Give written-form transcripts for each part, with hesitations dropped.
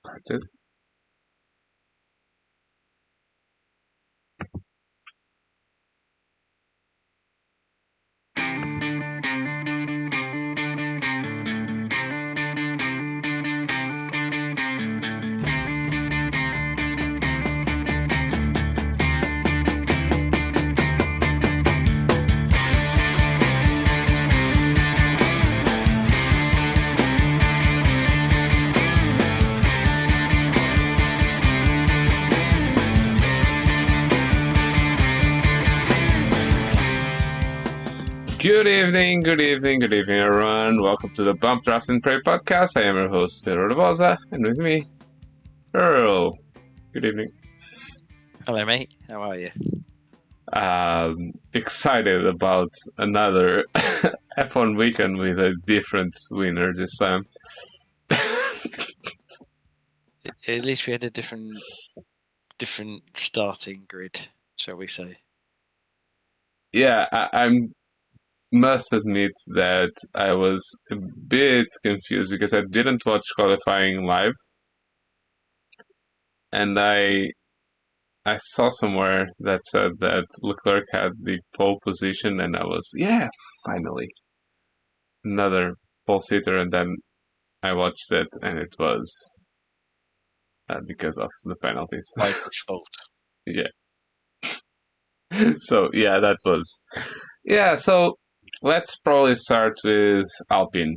That's it. Good evening, good evening, good evening, everyone. Welcome to the Bump Drafts and Pray podcast. I am your host, Pedro Barbosa, and with me, Earl. Good evening. Hello, mate. How are you? Excited about another F1 weekend with a different winner this time. At least we had a different starting grid, shall we say? Yeah, I must admit that I was a bit confused because I didn't watch qualifying live, and I saw somewhere that said that Leclerc had the pole position, and I was, finally, another pole sitter. And then I watched it, and it was because of the penalties. By default. Yeah. So, that was. Yeah, so let's probably start with Alpine.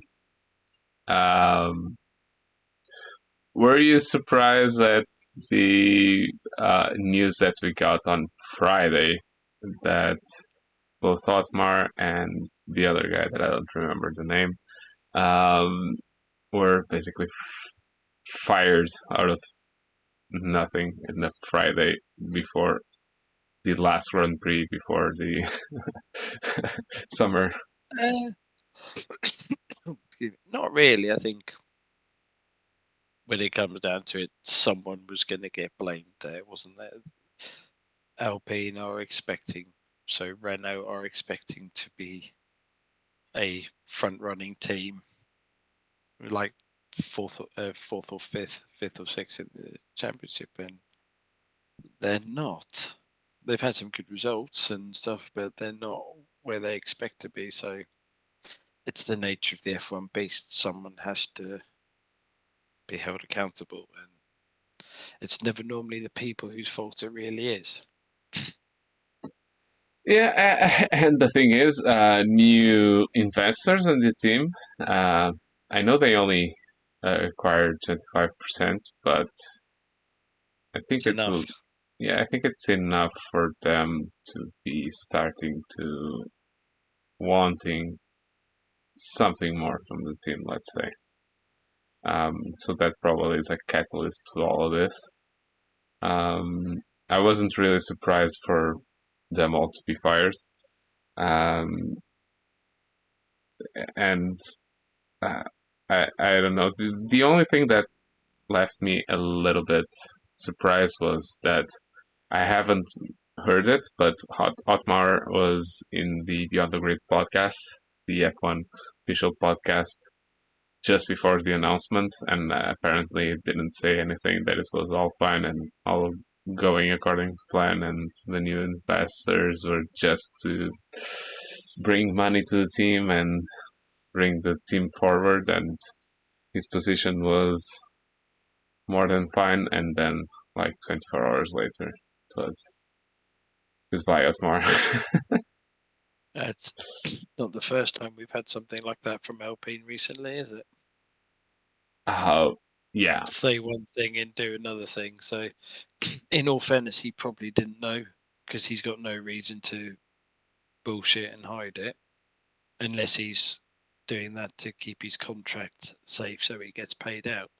Were you surprised at the news that we got on Friday that both Otmar and the other guy that I don't remember the name were basically fired out of nothing in the Friday before the last Grand Prix before the summer? Not really. I think when it comes down to it, someone was going to get blamed there, wasn't there? Alpine are expecting, so Renault are expecting to be a front-running team, like fourth or fifth or sixth in the championship, and they're not. They've had some good results and stuff, but they're not where they expect to be. So it's the nature of the F1 beast. Someone has to be held accountable, and it's never normally the people whose fault it really is. Yeah, and the thing is, new investors in the team. I know they only acquired 25%, but I think It's it will. enough. Yeah, I think it's enough for them to be starting to wanting something more from the team. Let's say. So that probably is a catalyst to all of this. I wasn't really surprised for them all to be fired. Um, and I don't know. The only thing that left me a little bit surprised was that I haven't heard it, but Otmar was in the Beyond the Grid podcast, the F1 official podcast, just before the announcement, and apparently it didn't say anything, that it was all fine and all going according to plan, and the new investors were just to bring money to the team and bring the team forward, and his position was more than fine. And then, like 24 hours later, it was goodbye, Osmar. It's not the first time we've had something like that from Alpine recently, is it? Yeah. Say one thing and do another thing. So, in all fairness, he probably didn't know, because he's got no reason to bullshit and hide it, unless he's doing that to keep his contract safe so he gets paid out.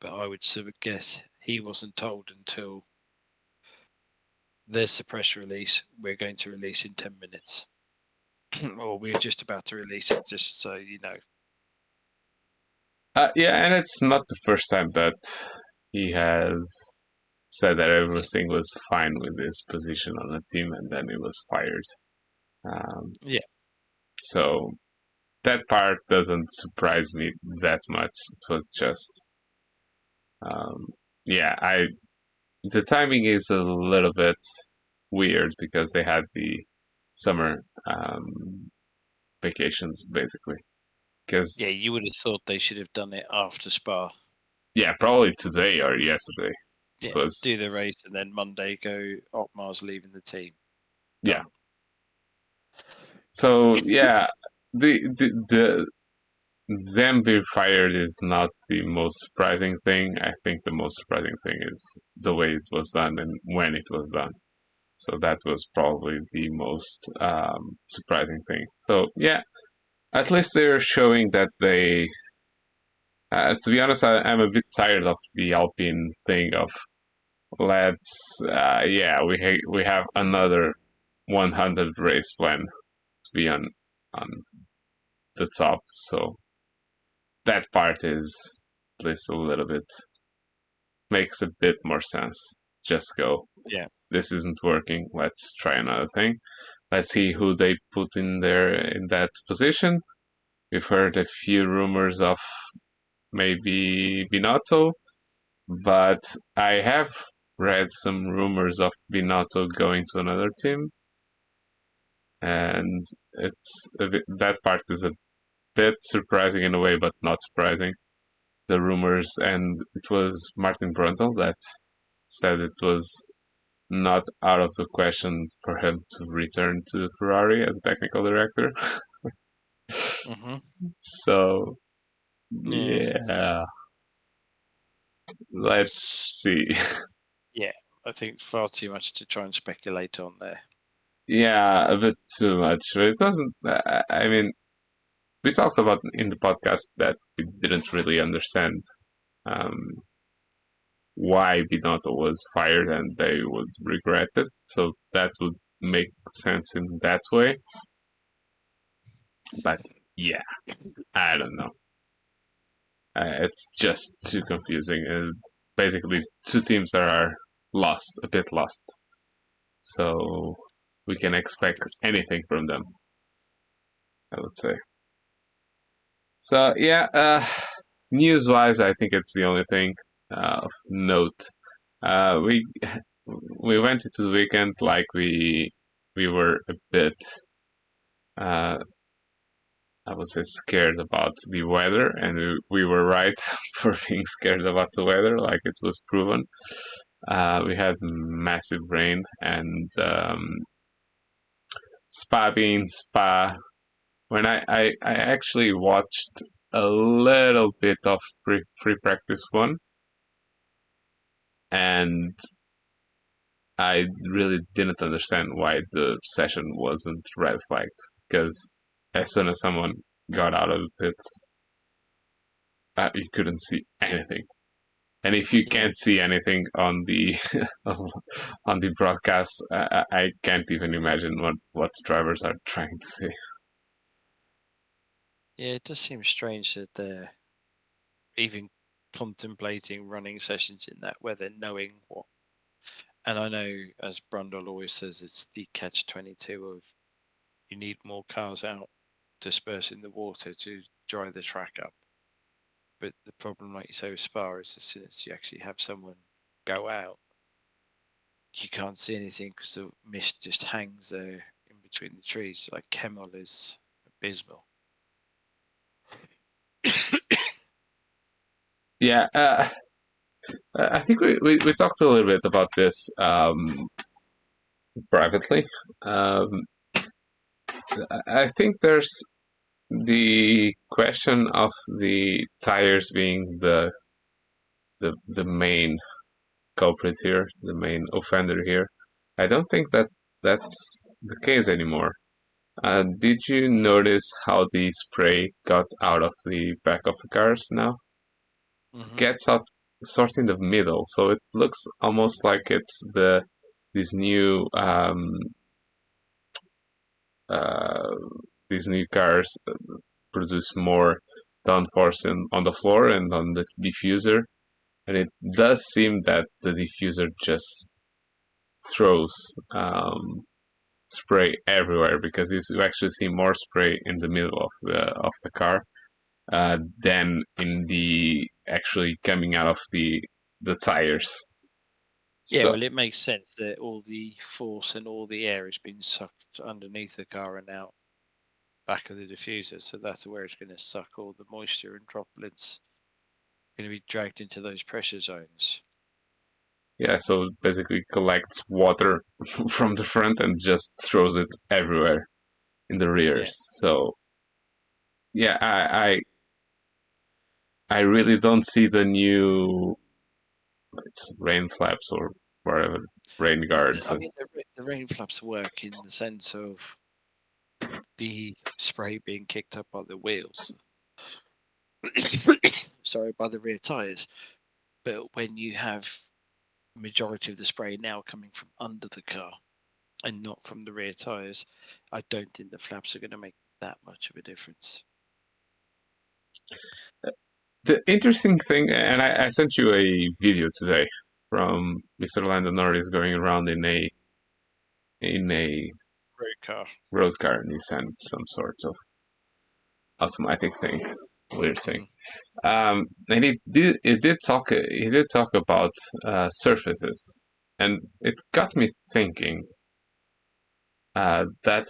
But I would sort of guess he wasn't told until there's the press release, we're going to release in 10 minutes. Or we're just about to release it, just so you know. Yeah, and it's not the first time that he has said that everything was fine with his position on the team, and then he was fired. Yeah. So that part doesn't surprise me that much. It was just Um, yeah, I the timing is a little bit weird because they had the summer vacations basically. Because Yeah, you would have thought they should have done it after Spa. yeah, probably today or yesterday. Yeah, do Was the race and then Monday go Otmar's leaving the team. yeah. Done. So yeah, the them being fired is not the most surprising thing. I think the most surprising thing is the way it was done and when it was done. So that was probably the most surprising thing. So yeah, at least they're showing that they. To be honest, I'm a bit tired of the Alpine thing of let's. Yeah, we have another 100 race plan to be on the top. So that part is at least a little bit makes a bit more sense. Just go. Yeah. This isn't working. Let's try another thing. Let's see who they put in there in that position. We've heard a few rumors of maybe Binotto, but I have read some rumors of Binotto going to another team, and that part is a bit surprising in a way, but not surprising. The rumors, and it was Martin Brundle that said it was not out of the question for him to return to Ferrari as a technical director. Mm-hmm. So Yeah. yeah, let's see. Yeah. I think far too much to try and speculate on there. Yeah, a bit too much. But it wasn't. I mean, we talked about in the podcast that we didn't really understand um, why Binotto was fired, and they would regret it. So that would make sense in that way. But yeah, I don't know. It's just too confusing. Basically, two teams that are lost, a bit lost. So we can expect 100%. anything from them, I would say. So yeah, news-wise, I think it's the only thing of note. We went into the weekend like we were a bit, uh, I would say, scared about the weather, and we were right for being scared about the weather, like it was proven. We had massive rain and Spa being Spa. When I actually watched a little bit of free practice one, and I really didn't understand why the session wasn't red flagged. Because as soon as someone got out of the pits, you couldn't see anything. And if you Yeah. can't see anything on the on the broadcast, I can't even imagine what drivers are trying to see. Yeah, it does seem strange that they're even contemplating running sessions in that weather, knowing what. And I know, as Brundle always says, it's the catch-22 of you need more cars out dispersing the water to dry the track up. But the problem, like you say, with Spa is as soon as you actually have someone go out, you can't see anything because the mist just hangs there in between the trees. Like Kemmel is abysmal. Yeah, I think we talked a little bit about this privately. Um, I think there's the question of the tires being the main culprit here, the main offender here. I don't think that that's the case anymore. Did you notice how the spray got out of the back of the cars now? It Mm-hmm. gets out sort in the middle, so it looks almost like it's these new uh, these new cars produce more downforce on the floor and on the diffuser, and it does seem that the diffuser just throws spray everywhere because you actually see more spray in the middle of the car than in the actually coming out of the tires. Yeah, So well, it makes sense that all the force and all the air has been sucked underneath the car and out back of the diffuser. So that's where it's going to suck all the moisture and droplets going to be dragged into those pressure zones. yeah, so it basically collects water from the front and just throws it everywhere in the Yeah. rears. So yeah, I really don't see the new it's rain flaps or whatever rain guards. I mean, the rain flaps work in the sense of the spray being kicked up by the wheels. Sorry, by the rear tires. But when you have majority of the spray now coming from under the car and not from the rear tires, I don't think the flaps are going to make that much of a difference. The interesting thing, and I sent you a video today from Mr. Lando Norris going around in a Road car. road car Nissan, some sort of automatic thing, weird thing. Mm. And he did talk about surfaces, and it got me thinking that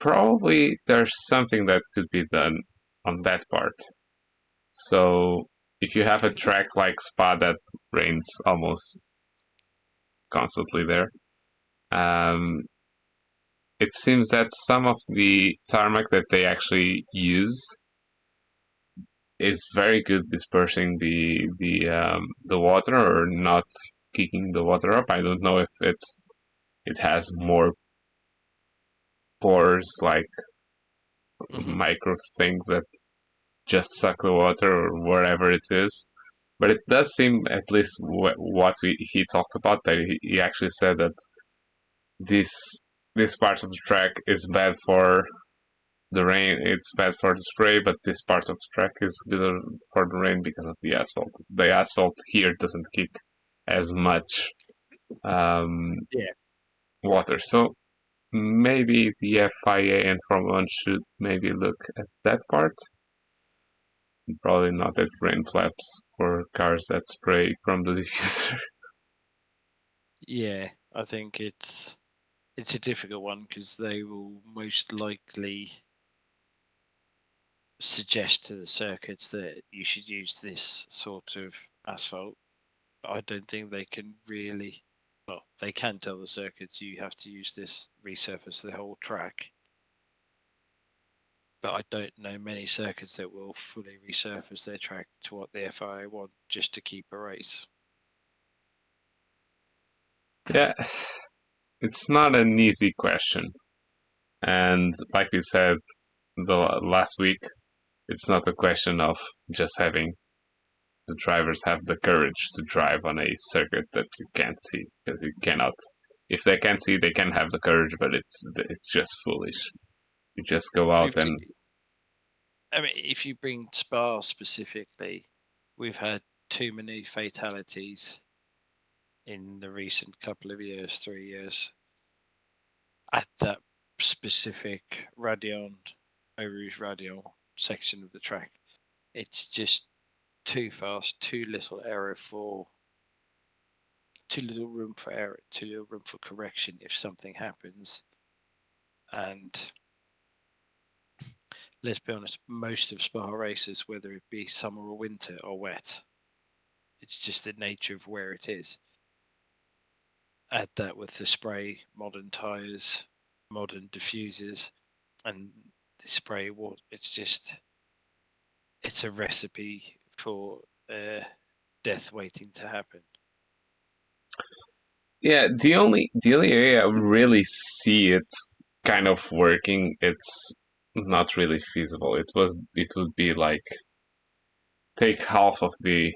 probably there's something that could be done on that part. So if you have a track like Spa that rains almost constantly there, um, it seems that some of the tarmac that they actually use is very good dispersing the water or not kicking the water up. I don't know if it has more pores like Mm-hmm. micro things that just suck the water or whatever it is. But it does seem, at least what he talked about, that he actually said that this this part of the track is bad for the rain. It's bad for the spray, but this part of the track is good for the rain because of the asphalt. The asphalt here doesn't kick as much um, Yeah. water, so maybe the FIA and Formula One should maybe look at that part. Probably not at rain flaps for cars that spray from the diffuser. Yeah, I think it's a difficult one because they will most likely suggest to the circuits that you should use this sort of asphalt. But I don't think they can really. Well, they can tell the circuits you have to use this resurface the whole track. But I don't know many circuits that will fully resurface their track to what the FIA want just to keep a race. Yeah, it's not an easy question. And like we said the last week, it's not a question of just having the drivers have the courage to drive on a circuit that you can't see because you cannot. If they can see, they can have the courage, but it's just foolish. You just go out If and you, I mean, if you bring Spa specifically, we've had too many fatalities in the recent couple of years, 3 years, at that specific Radion, Eau Rouge Radion section of the track. It's just too fast, too little room for error, too little room for correction if something happens. And let's be honest, most of Spa races, whether it be summer or winter, are wet. It's just the nature of where it is. Add that with the spray, modern tyres, modern diffusers, and the spray water. It's a recipe for death waiting to happen. yeah, the only area I really see it kind of working, it's not really feasible. It would be like take half of the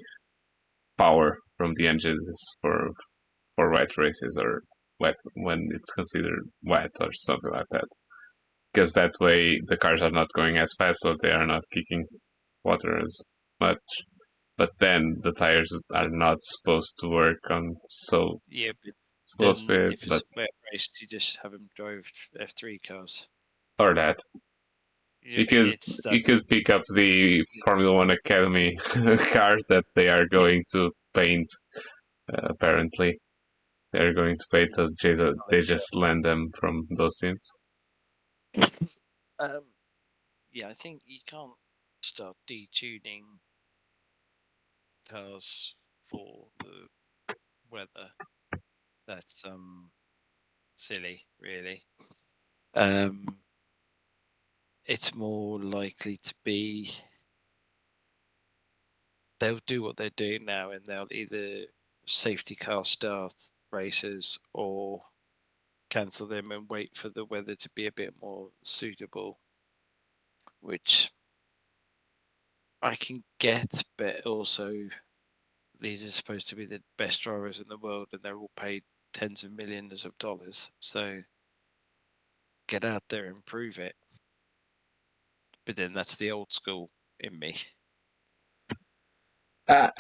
power from the engines for wet races or wet when it's considered wet or something like that. Because that way the cars are not going as fast, so they are not kicking water as much. But then the tires are not supposed to work on so Yeah, but slow then speed, if it's but a wet race, you just have them drive F3 cars. or that. It's that. You could pick up the Formula One Academy cars that they are Yeah, going to paint. Apparently, they're going to paint. So they just lend them from those teams. um, yeah, I think you can't start detuning cars for the weather. That's silly, really. Um, it's more likely to be they'll do what they're doing now, and they'll either safety car start races or cancel them and wait for the weather to be a bit more suitable, which I can get, but also these are supposed to be the best drivers in the world, and they're all paid tens of millions of dollars. So get out there and prove it. But then that's the old school in me. Uh,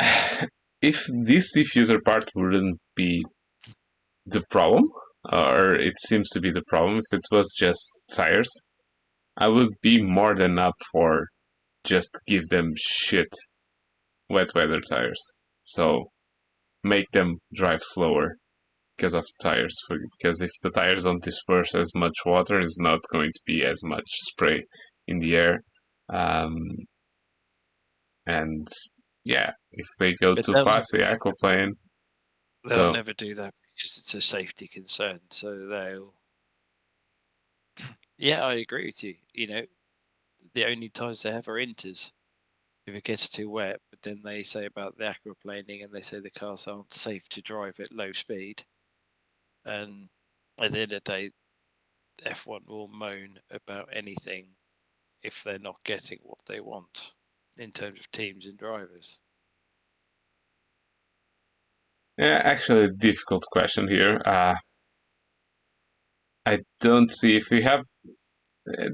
if this diffuser part wouldn't be the problem, or it seems to be the problem, if it was just tires, I would be more than up for just give them shit wet weather tires. So make them drive slower because of the tires. Because if the tires don't disperse as much water, it's not going to be as much spray in the air. Um, and yeah, if they go But too fast, they aquaplane. they'll So never do that because it's a safety concern. So they'll. Yeah, I agree with you. The only times they have are inters if it gets too wet. But then they say about the aquaplaning, and they say the cars aren't safe to drive at low speed. And at the end of the day, F1 will moan about anything if they're not getting what they want in terms of teams and drivers. yeah, actually, a difficult question here. I don't see if we have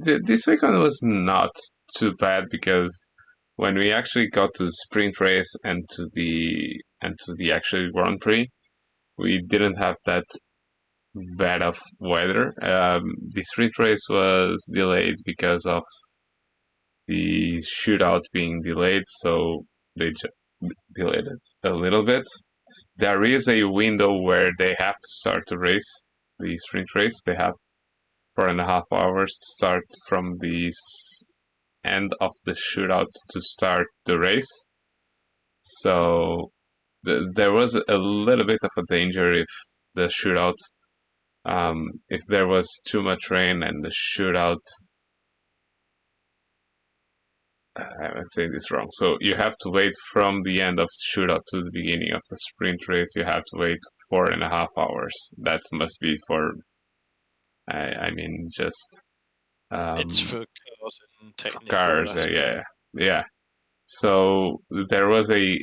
this weekend was not too bad because when we actually got to the sprint race and to the actual Grand Prix, we didn't have that bad of weather. The sprint race was delayed because of the shootout being delayed, so they just delayed it a little bit. There is a window where they have to start the race, the sprint race. They have 4.5 hours to start from the end of the shootout to start the race. So there was a little bit of a danger if the shootout, if there was too much rain and the shootout. I'm saying this wrong. So you have to wait from the end of the shootout to the beginning of the sprint race. You have to wait 4.5 hours. That must be for, I mean, just It's um, for cars and technical cars. aspects. Yeah. So there was a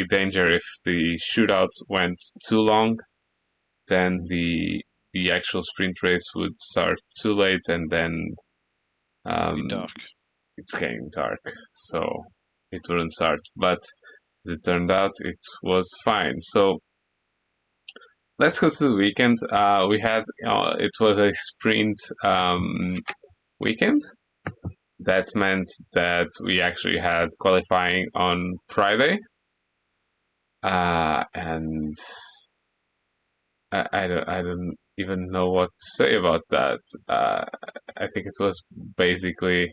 danger if the shootout went too long, then the actual sprint race would start too late, and then It'll be um, dark. it's getting dark, so it wouldn't start. But as it turned out, it was fine. So let's go to the weekend. We had it was a sprint weekend. That meant that we actually had qualifying on Friday, and I don't even know what to say about that. I think it was basically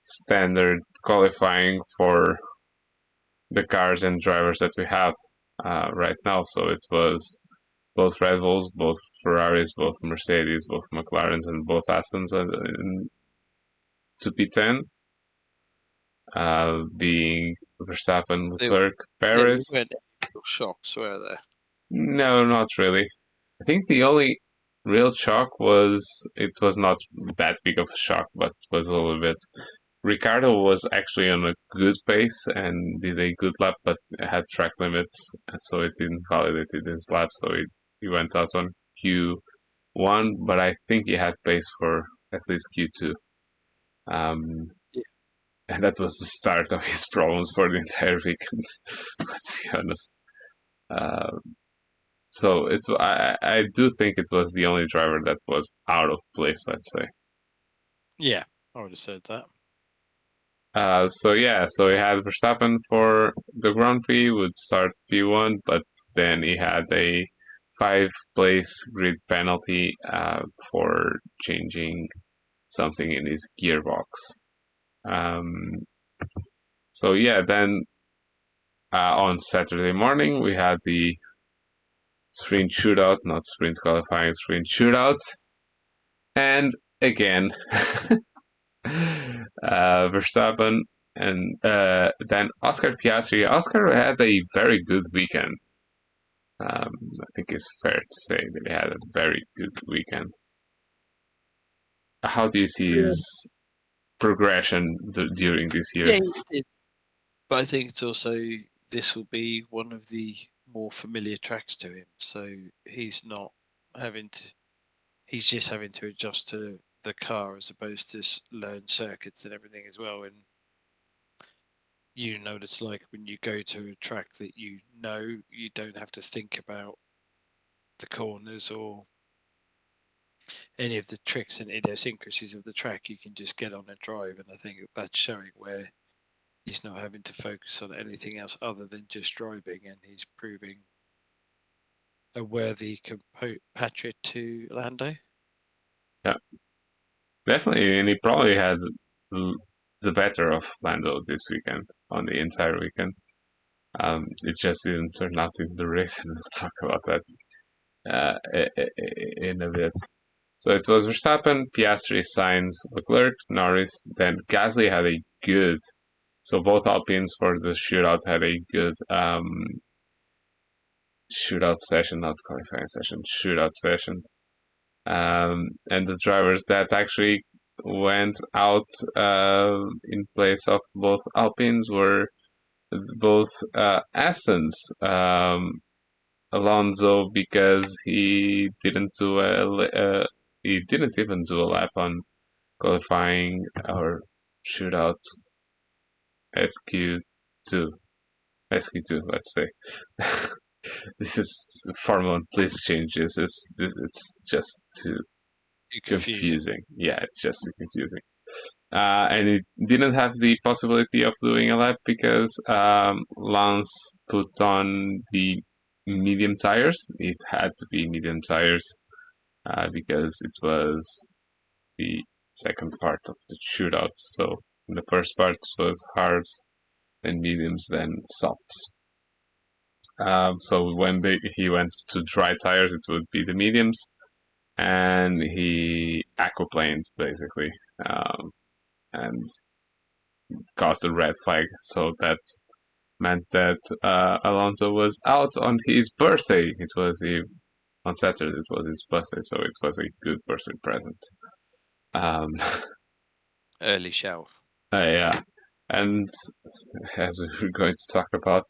standard qualifying for the cars and drivers that we have right now. So it was both Red Bulls, both Ferraris, both Mercedes, both McLarens, and both Astons to P10, being Verstappen, There, Leclerc, there Perez. weren't any real shocks, were there? No, not really. I think the only real shock was it was not that big of a shock, but was a little bit. Ricardo was actually on a good pace and did a good lap, but had track limits, so it didn't validate his lap. So he went out on Q1, but I think he had pace for at least Q2. Um, Yeah. and that was the start of his problems for the entire weekend. Let's be honest. Uh, so I do think it was the only driver that was out of place. Let's say. Yeah. I would have said that. So we had Verstappen for the Grand Prix, would start P1, but then he had a 5-place grid penalty for changing something in his gearbox. Um, then on Saturday morning we had the sprint shootout, not sprint qualifying, sprint shootout, and again Verstappen and then Oscar Piastri. Oscar had a very good weekend. I think it's fair to say that he had a very good weekend. How do you see his progression during this year? Yeah, he did. But I think it's also this will be one of the more familiar tracks to him, so he's not having to. He's just having to adjust to the car as opposed to learn circuits and everything as well. And you know what it's like when you go to a track that you don't have to think about the corners or any of the tricks and idiosyncrasies of the track. You can just get on and drive, and I think that's showing where he's not having to focus on anything else other than just driving, and he's proving a worthy compatriot to Lando. Yeah, definitely, and he probably had the better of Lando this weekend on the entire weekend. It just didn't turn out in the race, and we'll talk about that in a bit. So it was Verstappen, Piastri, Sainz, Leclerc, Norris. Then Gasly had a good. So both Alpines for the shootout had a good shootout session, not qualifying session, shootout session. And the drivers that actually went out in place of both Alpines were both Astons. Alonso, because he didn't even do a lap on qualifying or shootout SQ2. SQ2, let's say. This is Formula One. Please change this. It's just too confusing. Yeah, it's just too confusing. And it didn't have the possibility of doing a lap because Lance put on the medium tires. It had to be medium tires because it was the second part of the shootout. So the first part was hards, then mediums, then softs. So when he went to dry tires, it would be the mediums, and he aquaplaned basically, and caused a red flag. So that meant that Alonso was out on his birthday. On Saturday. It was his birthday, so it was a good birthday present. Early shower. Yeah, and as we were going to talk about,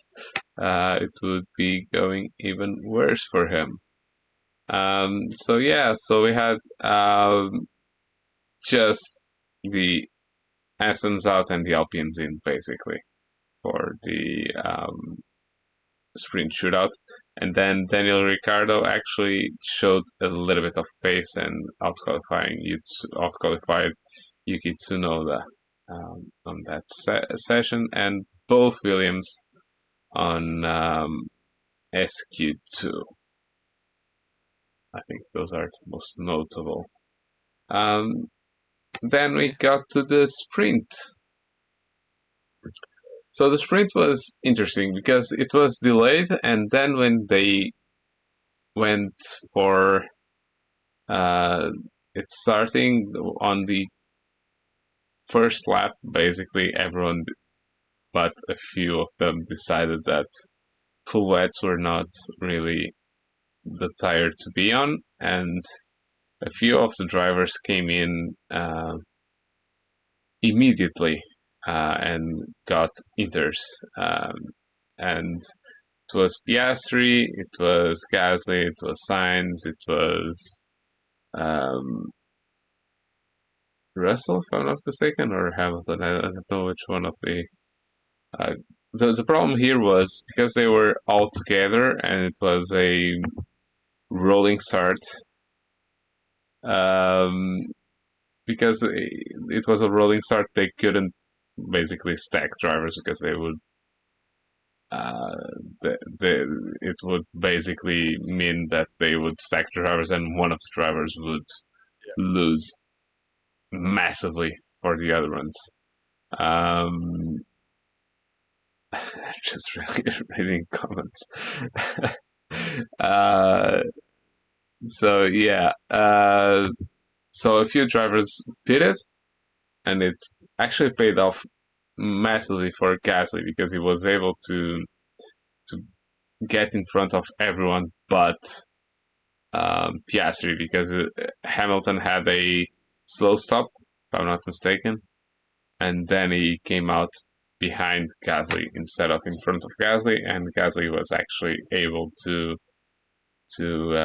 it would be going even worse for him. So we had just the Astons out and the Alpines in basically for the sprint shootout. And then Daniel Ricciardo actually showed a little bit of pace and outqualified Yuki Tsunoda on that session, and both Williams on SQ2. I think those are the most notable. Then we got to the sprint. So the sprint was interesting because it was delayed, and then when they went for it starting on the first lap, basically everyone but a few of them decided that full wets were not really the tire to be on, and a few of the drivers came in immediately and got inters. And it was Piastri, it was Gasly, it was Sainz, it was Russell, if I'm not mistaken, or Hamilton. I don't know which one of the. The problem here was because they were all together and it was a rolling start. because it was a rolling start, they couldn't basically stack drivers because they would uh, it would basically mean that they would stack drivers and one of the drivers would lose massively for the other ones. Just really reading comments. uh, so yeah, so a few drivers pitted, and it actually paid off massively for Gasly because he was able to get in front of everyone but Piastri because Hamilton had a slow stop, if I'm not mistaken, and then he came out behind Gasly instead of in front of Gasly, and Gasly was actually able to to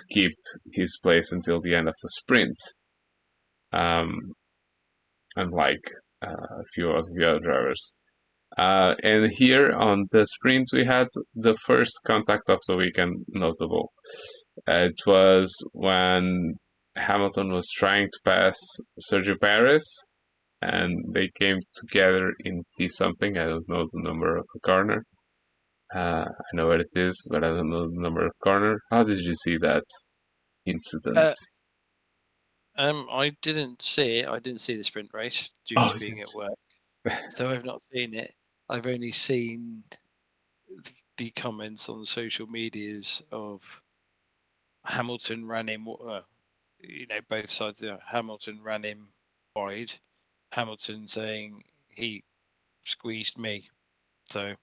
keep his place until the end of the sprint, um, unlike a few of the other drivers. And here on the sprint, we had the first contact of the weekend notable. It was when Hamilton was trying to pass Sergio Perez, and they came together in T something. I don't know the number of the corner. I know what it is, but I don't know the number of corner. How did you see that incident? I didn't see it. I didn't see the sprint race due to being at work, so I've not seen it. I've only seen the comments on the social medias of Hamilton ran him. Both sides. Hamilton ran him wide. Hamilton saying he squeezed me. So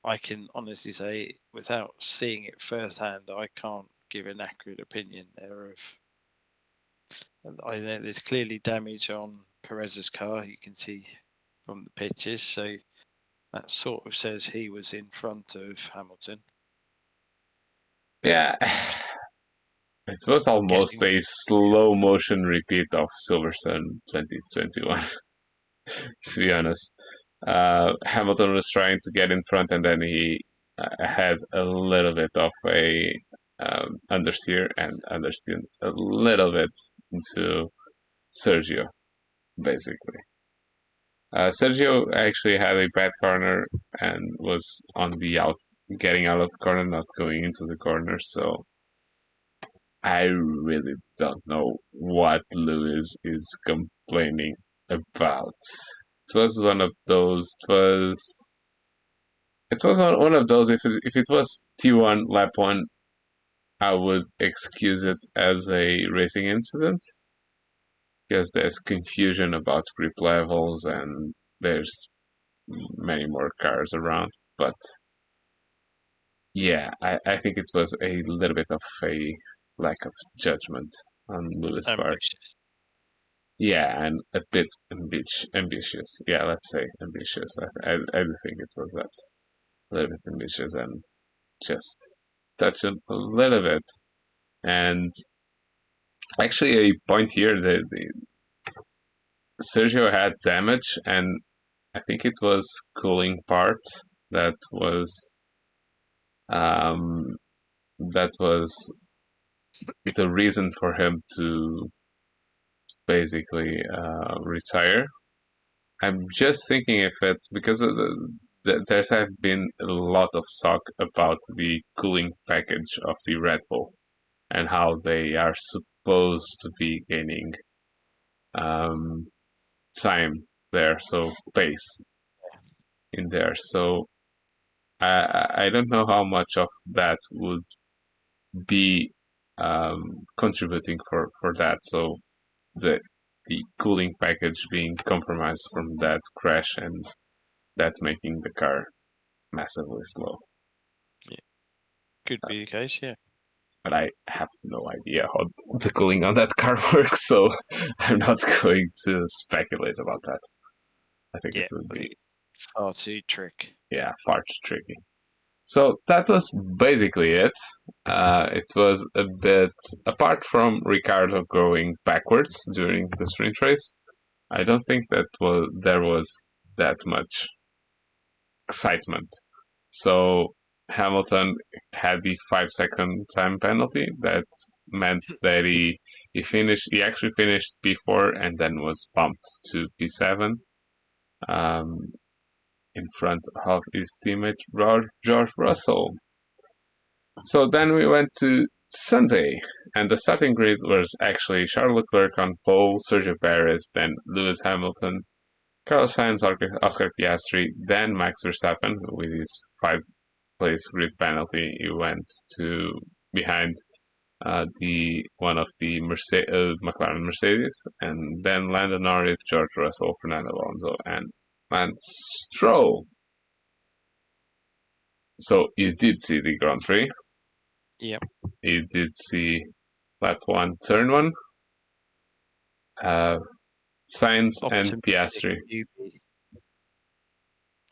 I can honestly say, without seeing it firsthand, I can't give an accurate opinion there. I know there's clearly damage on Perez's car. You can see from the pictures, so that sort of says he was in front of Hamilton. Yeah, it was almost a slow motion repeat of Silverstone 2021. To be honest, Hamilton was trying to get in front, and then he had a little bit of a understeer and understeer a little bit into Sergio, basically. Sergio actually had a bad corner and was on the getting out of the corner, not going into the corner. So I really don't know what Lewis is complaining about. It was one of those. It was one of those. If it was T1 lap 1, I would excuse it as a racing incident because there's confusion about grip levels and there's many more cars around. But yeah, I think it was a little bit of a lack of judgment on Lewis' part. Yeah, and a bit ambitious. Yeah, let's say ambitious. I do think it was that. A little bit ambitious and just touch him a little bit. And actually, a point here that Sergio had damage, and I think it was cooling part that was the reason for him to basically retire. I'm just thinking if it because there's have been a lot of talk about the cooling package of the Red Bull and how they are supposed to be gaining time there, so pace in there. So I don't know how much of that would be contributing for that. So the cooling package being compromised from that crash and that making the car massively slow. Yeah. Could be the case, yeah. But I have no idea how the cooling on that car works, so I'm not going to speculate about that. I think it would be far too tricky. Yeah, far too tricky. So that was basically it. It was a bit apart from Ricardo going backwards during the sprint race. I don't think there was that much excitement. So Hamilton had the 5-second time penalty. That meant that he actually finished P4 and then was bumped to P7 in front of his teammate George Russell. So then we went to Sunday, and the starting grid was actually Charles Leclerc on pole, Sergio Perez, then Lewis Hamilton, Carlos Sainz, Oscar Piastri, then Max Verstappen with his 5-place grid penalty. He went to behind the one of the McLaren Mercedes, and then Lando Norris, George Russell, Fernando Alonso, and Lance Stroll. So you did see the Grand Prix. Yep. You did see lap 1, turn 1. Sainz and Piastri.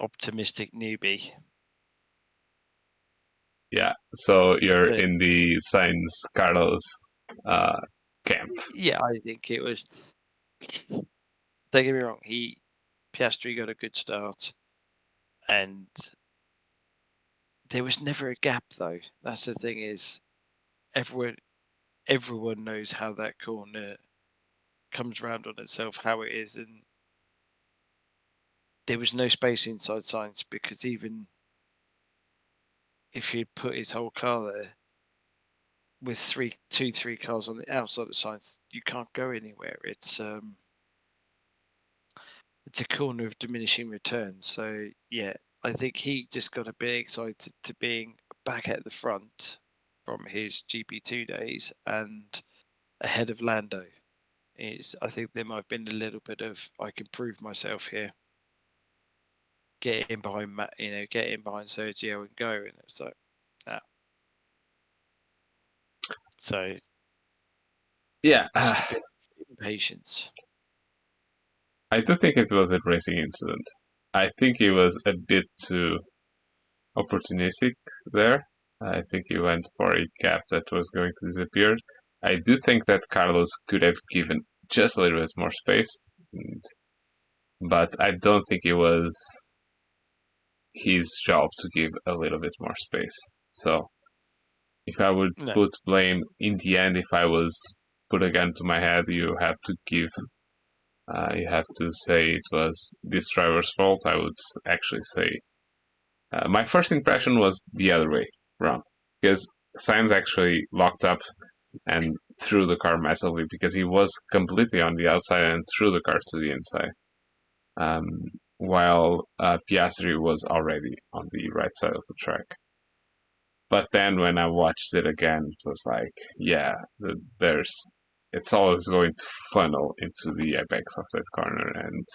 Optimistic newbie. Yeah, so you're in the Sainz Carlos camp. Yeah, I think it was. Don't get me wrong. Piastri got a good start, and there was never a gap though. That's the thing is, everyone knows how that corner comes round on itself, how it is, and there was no space inside Sainz because even if he'd put his whole car there with three cars on the outside of Sainz, you can't go anywhere. It's a corner of diminishing returns. So yeah, I think he just got a bit excited to being back at the front from his GP2 days and ahead of Lando. I think there might have been a little bit of I can prove myself here. Get in behind get in behind Sergio and go, and it's like, So yeah, just a bit of impatience. I do think it was a racing incident. I think he was a bit too opportunistic there. I think he went for a gap that was going to disappear. I do think that Carlos could have given just a little bit more space, but I don't think it was his job to give a little bit more space. So if I would put blame in the end, if I was put a gun to my head, you have to say it was this driver's fault. I would actually say my first impression was the other way around, because Sainz actually locked up and threw the car massively because he was completely on the outside and threw the car to the inside, while Piastri was already on the right side of the track. But then when I watched it again, it was like, yeah, it's always going to funnel into the apex of that corner, and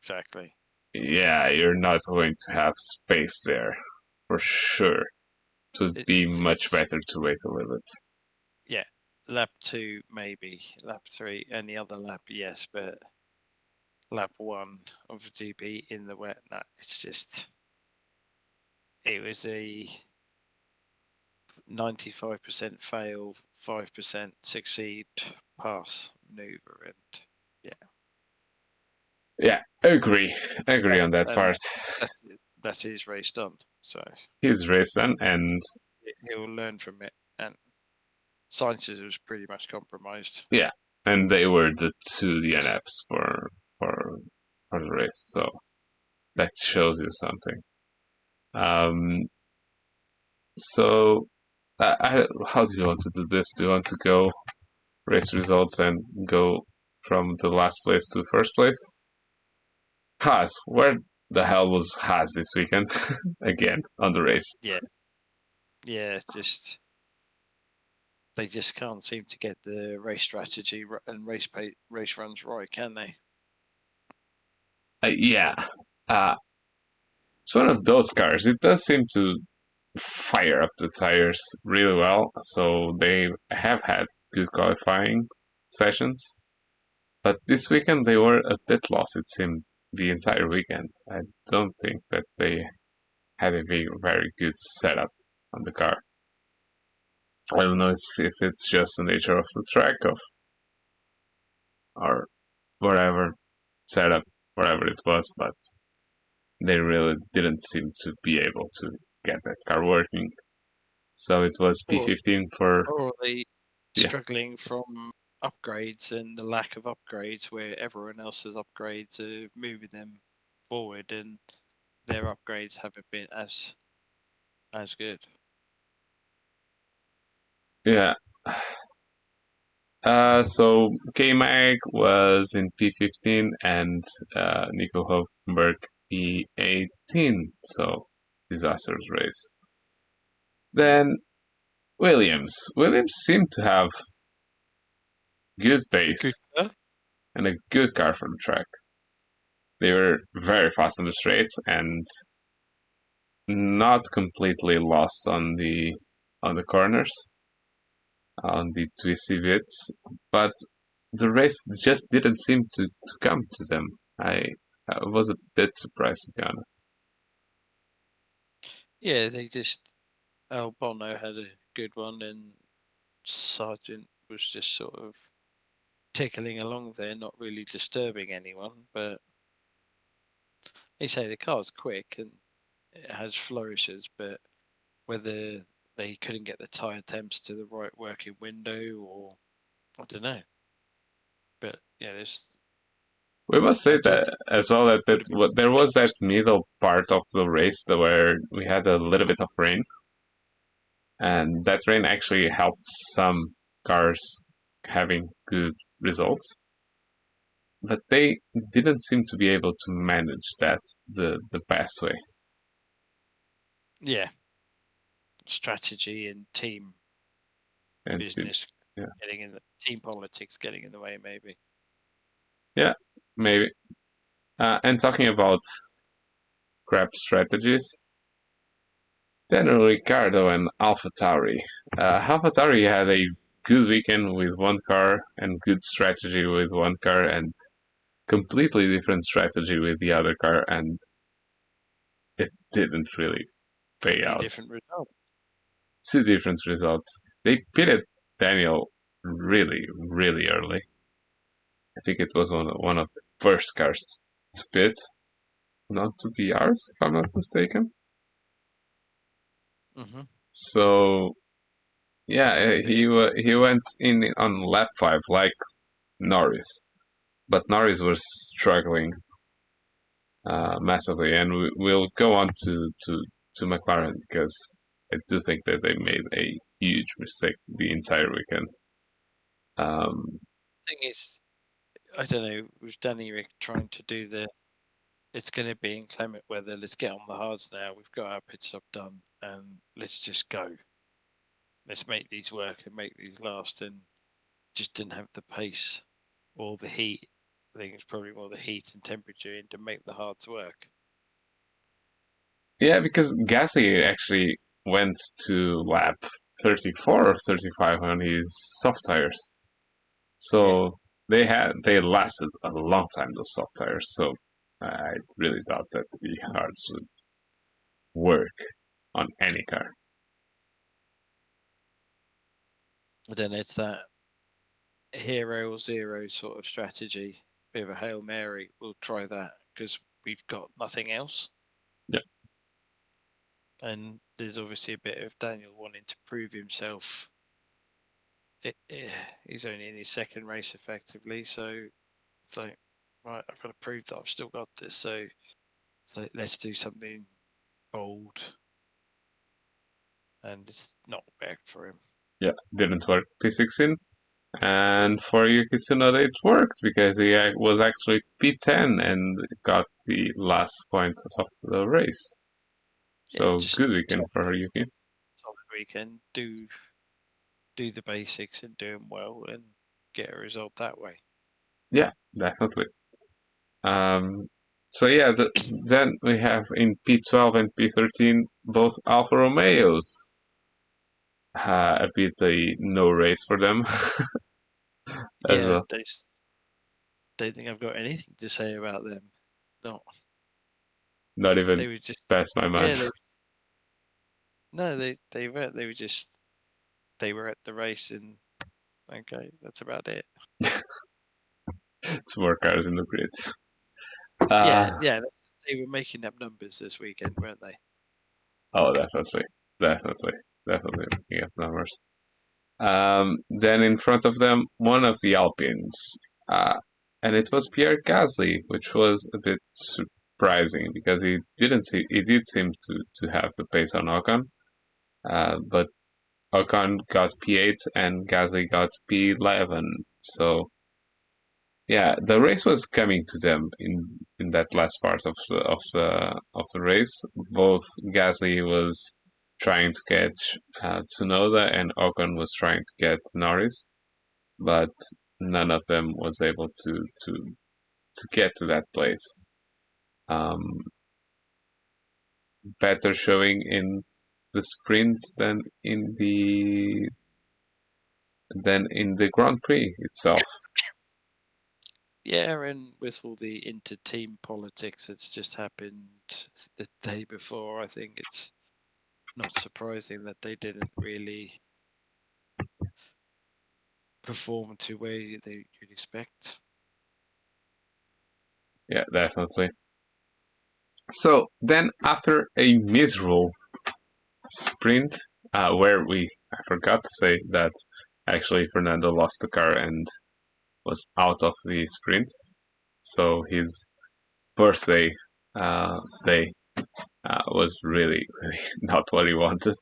exactly. Yeah, you're not going to have space there for sure. It would be much better to wait a little bit. Yeah, lap 2 maybe, lap 3, any other lap, yes, but lap 1 of GP in the wet, no, it was a 95% fail, 5% succeed pass maneuver, and yeah, agree on that part. That's his race done. So his race done, and he'll learn from it. And Sainz was pretty much compromised. Yeah, and they were the two DNFs for the race, so that shows you something. So, how do you want to do this? Do you want to go race results and go from the last place to first place? Haas, where the hell was Haas this weekend? Again, on the race. Yeah, they just can't seem to get the race strategy and race runs right, can they? Yeah. It's one of those cars. It does seem to fire up the tires really well, so they have had good qualifying sessions. But this weekend they were a bit lost, it seemed, the entire weekend. I don't think that they had a very good setup on the car. I don't know if it's just the nature of the track or whatever setup, whatever it was, but they really didn't seem to be able to get that car working. So it was Or P15 for, or are they yeah. struggling from upgrades and the lack of upgrades where everyone else's upgrades are moving them forward and their upgrades haven't been as good? Yeah. So K-Mag was in P15 and Nico Hulkenberg P18. So disastrous race. Then Williams. Williams seemed to have good A good pace car? and a good car for the track. They were very fast on the straights and not completely lost on the corners, on the twisty bits, but the race just didn't seem to come to them. I was a bit surprised, to be honest. Yeah, they just Bono had a good one and Sargent was just sort of tickling along there, not really disturbing anyone. But they say the car's quick and it has flourishes, but whether they couldn't get the tyre temps to the right working window or I don't know. But yeah, there's We must say I don't that think as well would have been that there was that close. middle part of the race where we had a little bit of rain, and that rain actually helped some cars having good results, but they didn't seem to be able to manage that the best way. Yeah, strategy and team And business yeah, getting in the team politics getting in the way, maybe. yeah, maybe. And talking about crap strategies, Daniel Ricciardo and AlphaTauri. AlphaTauri had a good weekend with one car and good strategy with one car and completely different strategy with the other car, and it didn't really pay A out. different result. Two different results. They pitted Daniel really, really early. I think it was one of the first cars to pit, not to the R's, if I'm not mistaken. Hmm. So yeah, Maybe. he went in on lap 5 like Norris, but Norris was struggling massively, and we'll go on to McLaren because I do think that they made a huge mistake the entire weekend. Um, Thing is, I don't know. Was Danny Rick trying to do the? It's going to be inclement weather. Let's get on the hards now. We've got our pit stop done, and let's just go. Let's make these work and make these last. And just didn't have the pace or the heat. I think it's probably more the heat and temperature in to make the hards work. yeah, because Gasly actually went to lap 34 or 35 on his soft tires. Yeah, So they lasted a long time, those soft tires. So I really thought that the hards would work on any car. I don't know. It's that hero or zero sort of strategy. Bit of a Hail Mary. We'll try that because we've got nothing else. Yeah, And there's obviously a bit of Daniel wanting to prove himself. He's only in his second race effectively, so it's like, right, I've got to prove that I've still got this. So it's like, let's do something bold, and it's not worked for him. yeah, didn't work P16. And for Yuki Tsunoda, it worked because he was actually P10 and got the last point of the race. Yeah, So just good weekend for Yuki. solid weekend. Do the basics and do them well, and get a result that way. Yeah, definitely. Um, so yeah, then we have in P12 and P13 both Alfa Romeos. A bit a no race for them as Yeah, well. they don't think I've got anything to say about them. No, Not even they were just past my mind. yeah. No, they were just they were at the race and okay, that's about it. It's more cars in the grid. Yeah, Uh, yeah, they were making up numbers this weekend, weren't they? Oh, definitely, definitely, definitely looking at numbers. Then in front of them, one of the Alpines, uh, and it was Pierre Gasly, which was a bit surprising because he did seem to have the pace on Ocon, but Ocon got P8 and Gasly got P11. So yeah, the race was coming to them in that last part of the race. Both Gasly was trying to catch Tsunoda and Ocon was trying to get Norris, but none of them was able to get to that place. Um, Better showing in the sprint than in the Grand Prix itself. Yeah, and with all the inter-team politics that's just happened the day before, I think it's not surprising that they didn't really perform to where you'd expect. Yeah, definitely. So then, after a miserable sprint, where I forgot to say that actually Fernando lost the car and was out of the sprint, so his birthday day was really, really not what he wanted.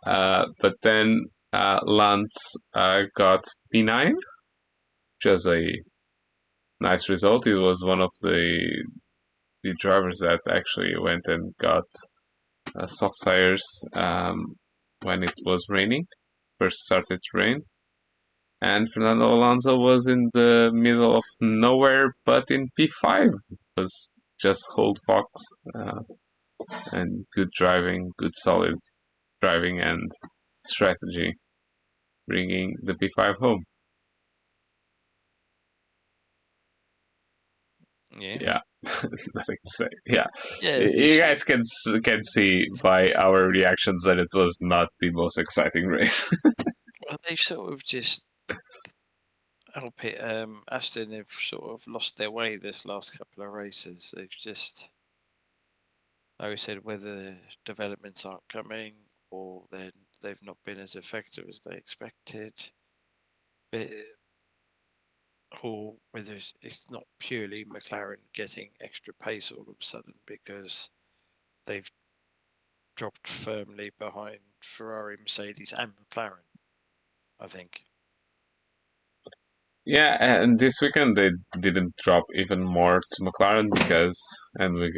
But then Lance got P9, which was a nice result. He was one of the drivers that actually went and got soft tires when it was raining. First started to rain. And Fernando Alonso was in the middle of nowhere, but in P5. It was just hold Fox and good driving, good solid driving and strategy, bringing the P5 home. Yeah. Yeah, nothing to say. Yeah, Yeah, they you sort guys can see by our reactions that it was not the most exciting race. well, they've sort of just Aston have sort of lost their way this last couple of races. They've just, like I said, whether developments aren't coming or they've not been as effective as they expected, but, or whether it's not purely McLaren getting extra pace all of a sudden because they've dropped firmly behind Ferrari, Mercedes, and McLaren. I think. Yeah, and this weekend they didn't drop even more to McLaren because, and we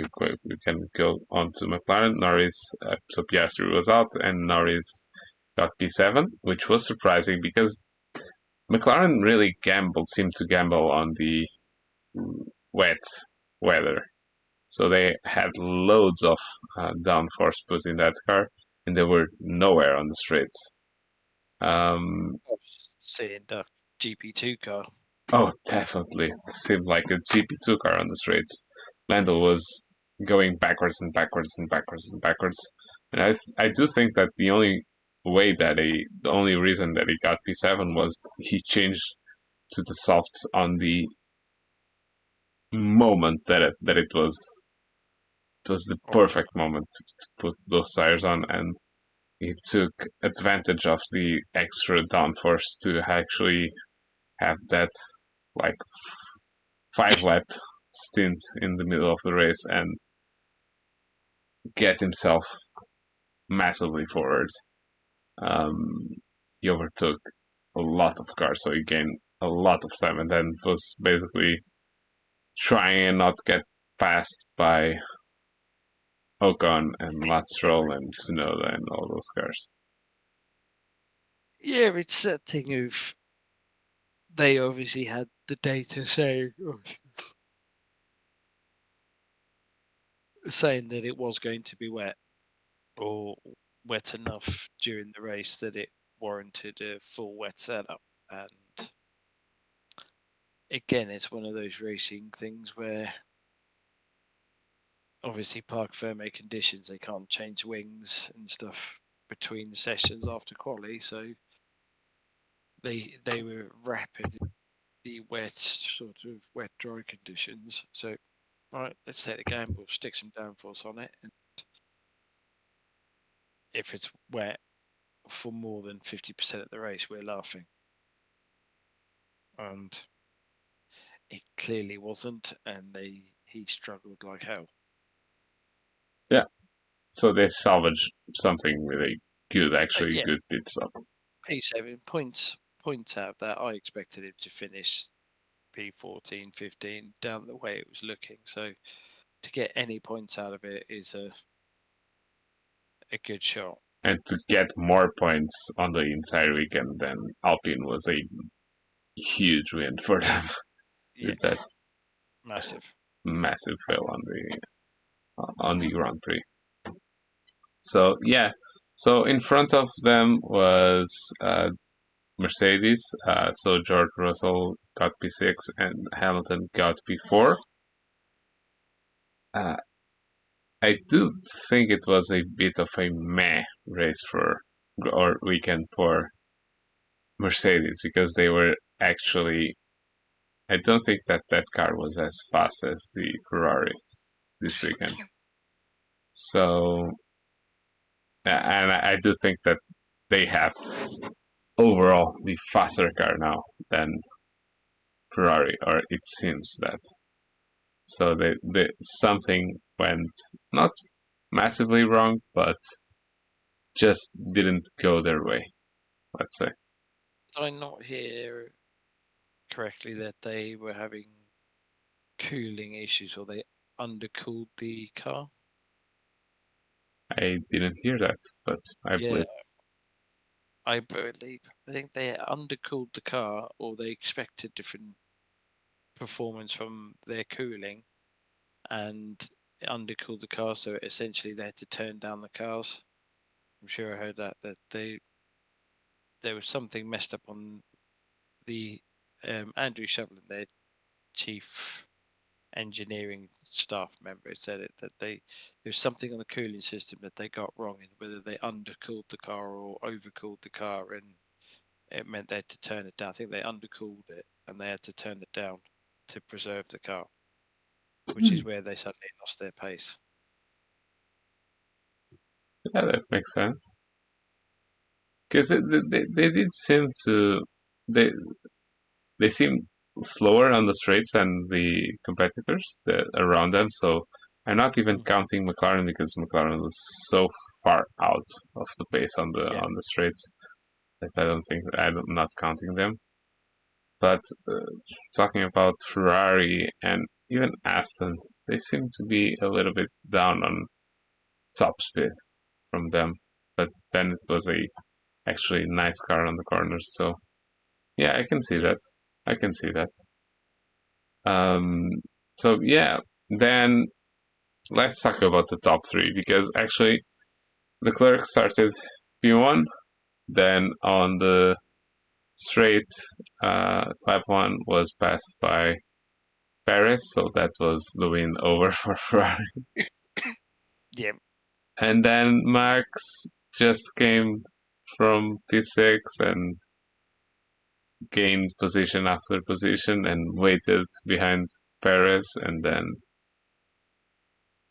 can go on to McLaren. Norris, so Piastri was out, and Norris got P7, which was surprising because McLaren really seemed to gamble on the wet weather. So they had loads of downforce put in that car, and they were nowhere on the straights. Um, Seeing the GP2 car. oh, definitely. It seemed like a GP2 car on the straights. Lando was going backwards and backwards and backwards and backwards. And I do think that the only reason that he got P7 was he changed to the softs on the moment that it was the Oh, perfect moment to put those tires on, and he took advantage of the extra downforce to actually have that like 5 lap stint in the middle of the race and get himself massively forward. Um, he overtook a lot of cars, so he gained a lot of time, and then was basically trying and not get passed by Ocon and Lance Stroll and Tsunoda and all those cars. yeah, it's that thing of they obviously had the data saying that it was going to be wet or wet enough during the race that it warranted a full wet setup. And again, it's one of those racing things where obviously parc ferme conditions, they can't change wings and stuff between sessions after quali, so they were rapid the wet sort of wet dry conditions. So right, let's take the gamble, stick some downforce on it, and if it's wet for more than 50% of the race, we're laughing. And it clearly wasn't, and he struggled like hell. Yeah. So they salvaged something really good, actually Yeah, good pit stop. P7 points out of that. I expected him to finish P14, 15 down the way it was looking. So to get any points out of it is a good shot. And to get more points on the entire weekend than Alpine was a huge win for them Yeah, with that massive. massive fail on the Grand Prix. So yeah, so in front of them was Mercedes. So George Russell got P6 and Hamilton got P4. Uh, I do think it was a bit of a meh race for or weekend for Mercedes because they were actually. I don't think that car was as fast as the Ferraris this weekend. So, and I do think that they have overall the faster car now than Ferrari, or it seems that. So something went not massively wrong, but just didn't go their way. Let's say. Did I not hear correctly that they were having cooling issues, or they undercooled the car? I didn't hear that, but I Yeah, believe. I believe. I think they undercooled the car, or they expected different performance from their cooling, and it undercooled the car, so essentially they had to turn down the cars. I'm sure I heard that there was something messed up on the Andrew Shovlin, their chief engineering staff member, said it that there's something on the cooling system that they got wrong, and whether they undercooled the car or overcooled the car, and it meant they had to turn it down. I think they undercooled it and they had to turn it down to preserve the car, which is where they suddenly lost their pace. Yeah, that makes sense. Because they did seem to they they seem slower on the straights than the competitors around them. So I'm not even Mm. counting McLaren because McLaren was so far out of the pace Yeah, on the straights that I'm not counting them. But talking about Ferrari and even Aston, they seem to be a little bit down on top speed from them. But then it was a actually nice car on the corners, so yeah, I can see yeah. that. I can see that. Um, so yeah, then let's talk about the top three because actually Leclerc started P1, then on the straight, lap one was passed by Perez, so that was the win over for Ferrari. Yeah, And then Max just came from P6 and gained position after position and waited behind Perez and then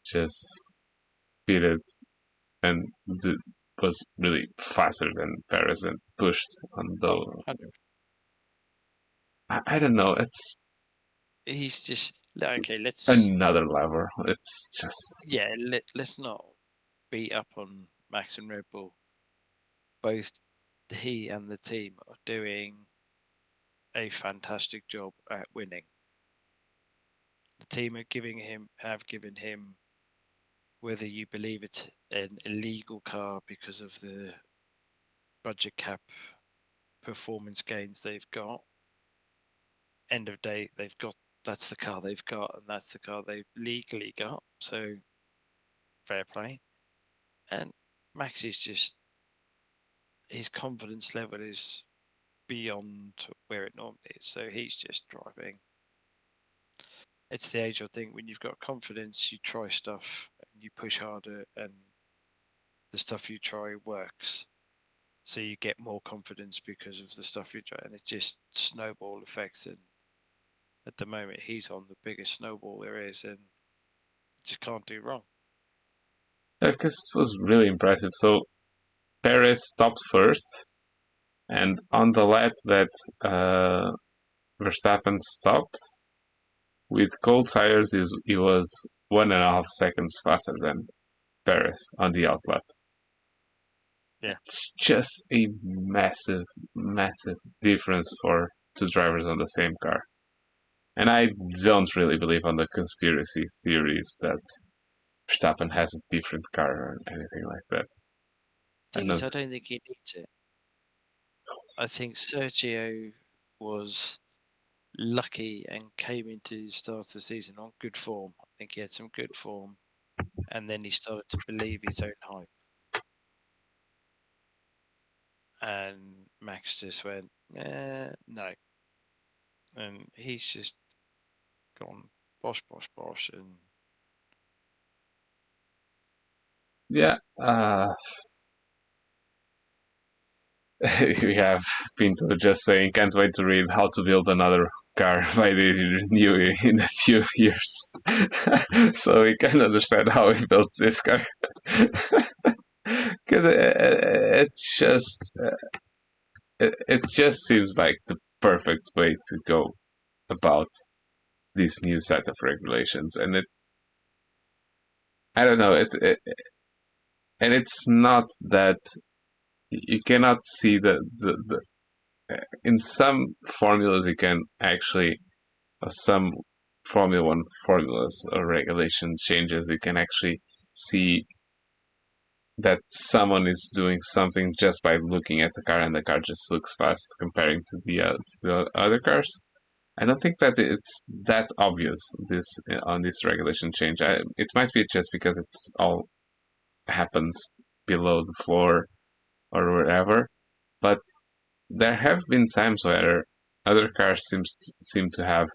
just beat it and was really faster than Perez and pushed on oh, the. 100. I don't know. It's He's just okay. Let's another level. It's just yeah. Let's not beat up on Max and Red Bull. Both he and the team are doing a fantastic job at winning. The team have given him, whether you believe it's an illegal car because of the budget cap performance gains they've got. End of day, they've got that's the car they've got, and that's the car they've legally got. So fair play. And Max is just his confidence level is beyond where it normally is. So he's just driving. It's the age old thing. When you've got confidence, you try stuff and you push harder, and the stuff you try works. So you get more confidence because of the stuff you try, and it just snowball effects. And at the moment, he's on the biggest snowball there is, and just can't do wrong. yeah, because it was really impressive. So Perez stopped first, and on the lap that Verstappen stopped, with cold tires, he was 1.5 seconds faster than Perez on the outlap. Yeah. It's just a massive, massive difference for two drivers on the same car. And I don't really believe on the conspiracy theories that Verstappen has a different car or anything like that. I Thing know. is, I don't think he needs it. I think Sergio was lucky and came into the start of the season on good form. I think he had some good form, and then he started to believe his own hype. And Max just went, no. And he's just gone bosh, bosh, bosh. And Yeah, we have Pinto just saying, can't wait to read how to build another car by the new in a few years. So we can understand how he built this car. Because it just seems like the perfect way to go about this new set of regulations, and I don't know and it's not that you cannot see the in some formulas you can actually some Formula One formulas or regulation changes you can actually see that someone is doing something just by looking at the car and the car just looks fast comparing to the other cars. I don't think that it's that obvious this on this regulation change. It might be just because it's all happens below the floor or wherever, but there have been times where other cars seem to have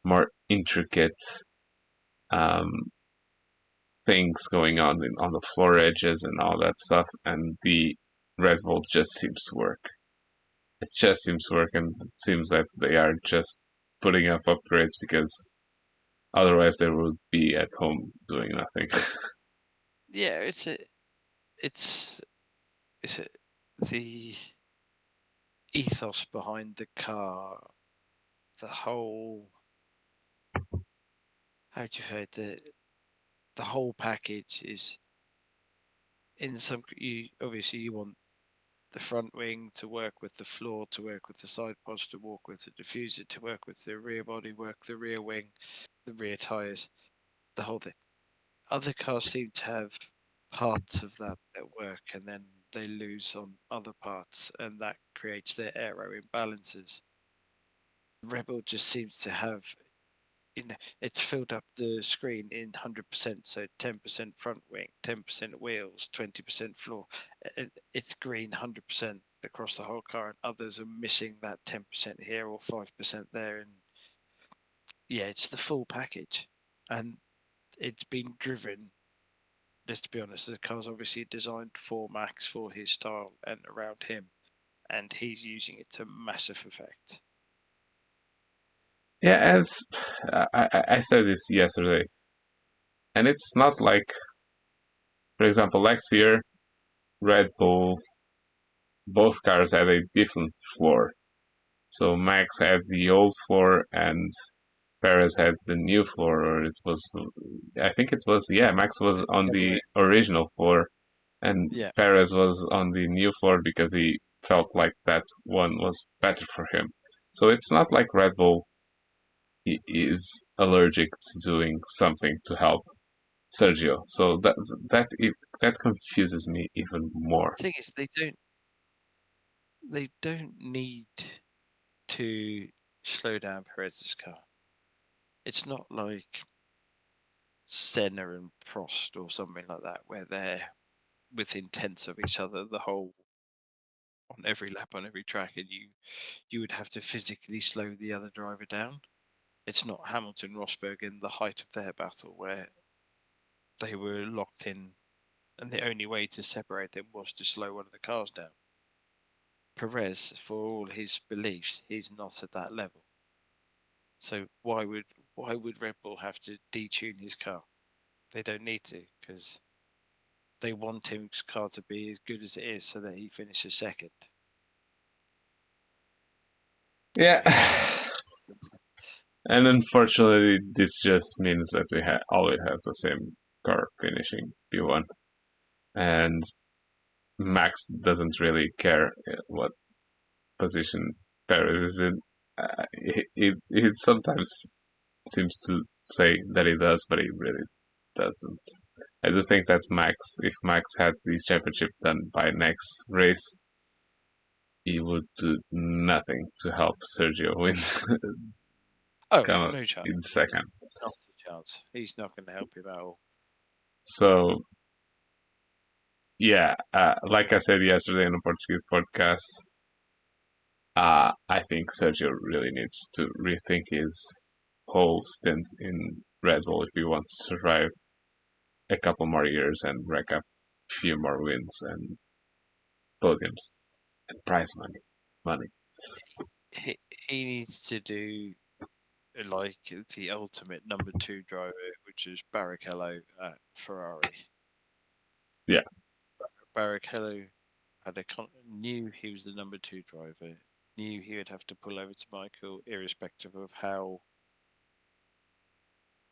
more intricate um, things going on the floor edges and all that stuff, and the Red Bull just seems to work. It just seems to work, and it seems that they are just putting up upgrades because otherwise they would be at home doing nothing. yeah, it's the ethos behind the car, the whole, how do you say it, the whole package is in some. You obviously you want the front wing to work with the floor, to work with the side pods, to work with the diffuser, to work with the rear body, work the rear wing, the rear tires, the whole thing. Other cars seem to have parts of that work, and then they lose on other parts, and that creates their aero imbalances. Rebel just seems to have, it's filled up the screen in 100%, so 10% front wing, 10% wheels, 20% floor. It's green 100% across the whole car, and others are missing that 10% here or 5% there. And yeah, it's the full package, and it's been driven. Let's be honest, the car's obviously designed for Max, for his style, and around him, and he's using it to massive effect. Yeah, as I said this yesterday, and it's not like, for example, last year Red Bull, both cars had a different floor. So Max had the old floor and Perez had the new floor, or it was, I think it was, yeah, Max was on Other way. the original floor and Yeah, Perez was on the new floor because he felt like that one was better for him. So it's not like Red Bull is allergic to doing something to help Sergio. So that confuses me even more. the thing is, they don't need to slow down Perez's car. It's not like Senna and Prost or something like that, where they're within tenths of each other the whole on every lap on every track, and you would have to physically slow the other driver down. It's not Hamilton Rosberg in the height of their battle where they were locked in, and the only way to separate them was to slow one of the cars down. Perez, for all his beliefs, he's not at that level. So why would Red Bull have to detune his car? They don't need to, because they want his car to be as good as it is so that he finishes second. Yeah. And unfortunately, this just means that we always have the same car finishing P1. And Max doesn't really care what position Perez is in. He sometimes seems to say that he does, but he really doesn't. I do think that if Max had this championship done by next race, he would do nothing to help Sergio win. Oh, Come no chance. in second. Not a chance. He's not going to help him at all. So, yeah, like I said yesterday in a Portuguese podcast, I think Sergio really needs to rethink his whole stint in Red Bull if he wants to survive a couple more years and rack up a few more wins and podiums and prize money. He needs to do like the ultimate number 2 driver, which is Barrichello at Ferrari. Yeah. Barrichello knew he was the number 2 driver, knew he would have to pull over to Michael, irrespective of how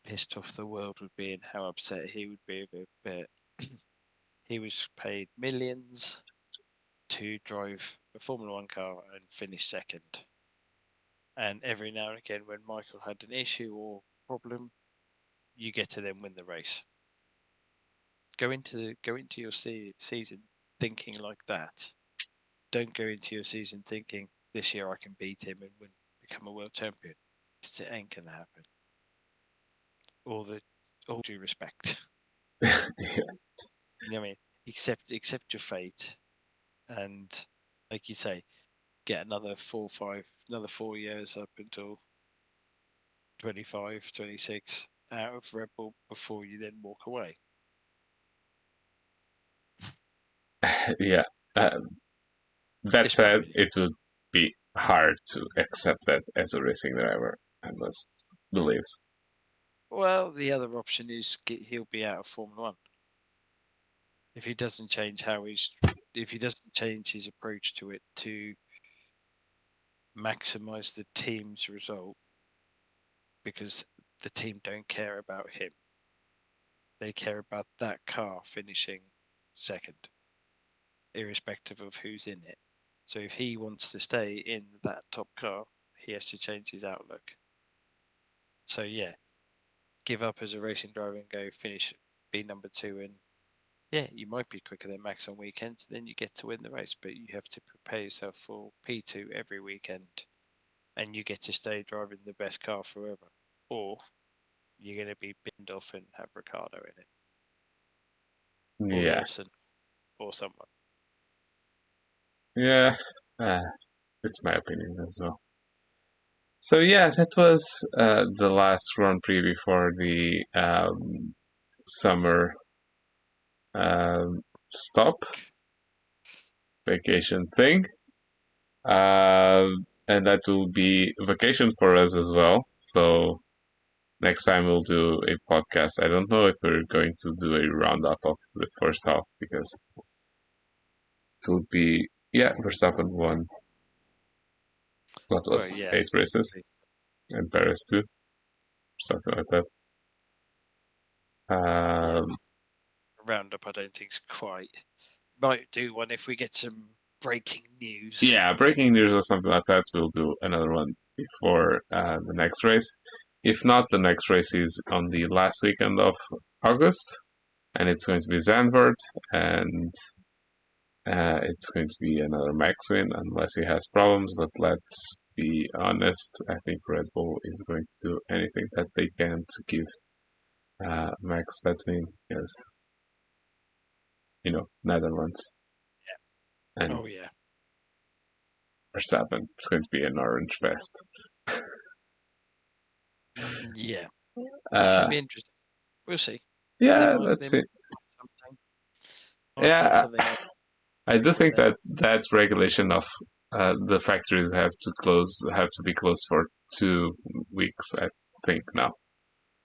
pissed off the world would be and how upset he would be with it. But he was paid millions to drive a Formula One car and finish second. And every now and again, when Michael had an issue or problem, you get to then win the race. Go into your season thinking like that. Don't go into your season thinking this year I can beat him and become a world champion. Because it ain't gonna happen. All due respect. Yeah. You know what I mean? Accept your fate, and like you say, get another 4 years up until 25, 26 out of Red Bull before you then walk away. Yeah. That said, it would be hard to accept that as a racing driver, I must believe. Well, the other option is he'll be out of Formula One. If he doesn't change his approach to it to maximize the team's result, because the team don't care about him. They care about that car finishing second, irrespective of who's in it. So if he wants to stay in that top car, he has to change his outlook. So yeah, give up as a racing driver and go be number 2, and yeah, you might be quicker than Max on weekends, then you get to win the race, but you have to prepare yourself for P2 every weekend, and you get to stay driving the best car forever. Or you're going to be binned off and have Ricardo in it. Or Yeah. Lawson. Or someone. Yeah. It's my opinion as well. So yeah, that was the last Grand Prix before the summer stop vacation thing. And that will be vacation for us as well. So next time we'll do a podcast. I don't know if we're going to do a roundup of the first half because it will be Verstappen won. What was 8 races, and Paris too, something like that. Roundup, I don't think is quite. Might do one if we get some breaking news. Yeah, breaking news or something like that. We'll do another one before the next race. If not, the next race is on the last weekend of August, and it's going to be Zandvoort, and it's going to be another Max win unless he has problems. But let's be honest, I think Red Bull is going to do anything that they can to give Max that win, because Netherlands. Yeah. And Verstappen, it's going to be an orange fest. Yeah. It's going to be interesting. We'll see. Yeah, let's see. Yeah, I do think that regulation of the factories have to be closed for 2 weeks, I think now,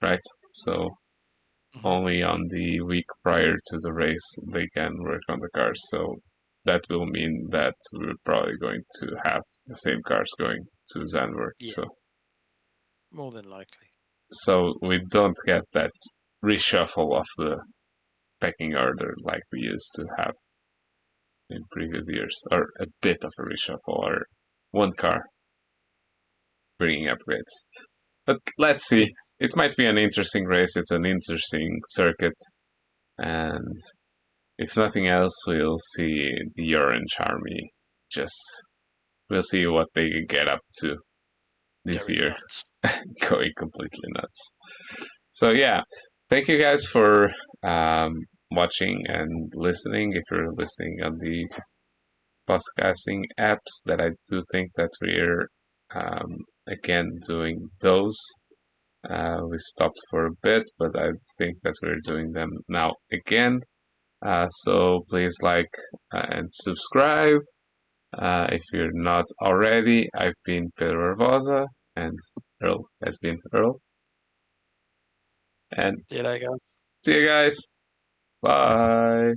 right? So only on the week prior to the race they can work on the cars. So that will mean that we're probably going to have the same cars going to Zandvoort. Yeah. So More than likely. so we don't get that reshuffle of the pecking order like we used to have in previous years, or a bit of a reshuffle, or one car bringing upgrades. But let's see. Yeah. It might be an interesting race. It's an interesting circuit, and if nothing else, we'll see the Orange Army. We'll see what they get up to this Going year, nuts. going completely nuts. So yeah, thank you guys for watching and listening. If you're listening on the podcasting apps, that I do think that we're again doing those. We stopped for a bit, but I think that we're doing them now again. So please like and subscribe. If you're not already, I've been Pedro Barbosa, and Earl has been Earl. And See you later, guys. see you guys. Bye.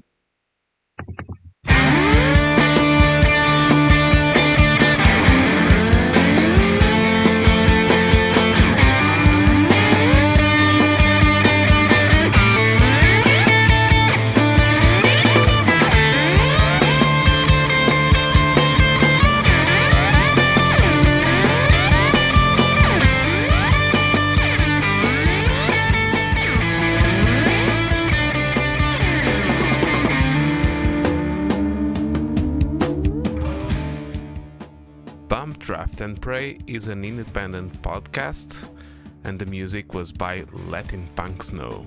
Bump, Draft and Pray is an independent podcast, and the music was by Latin Punks Know.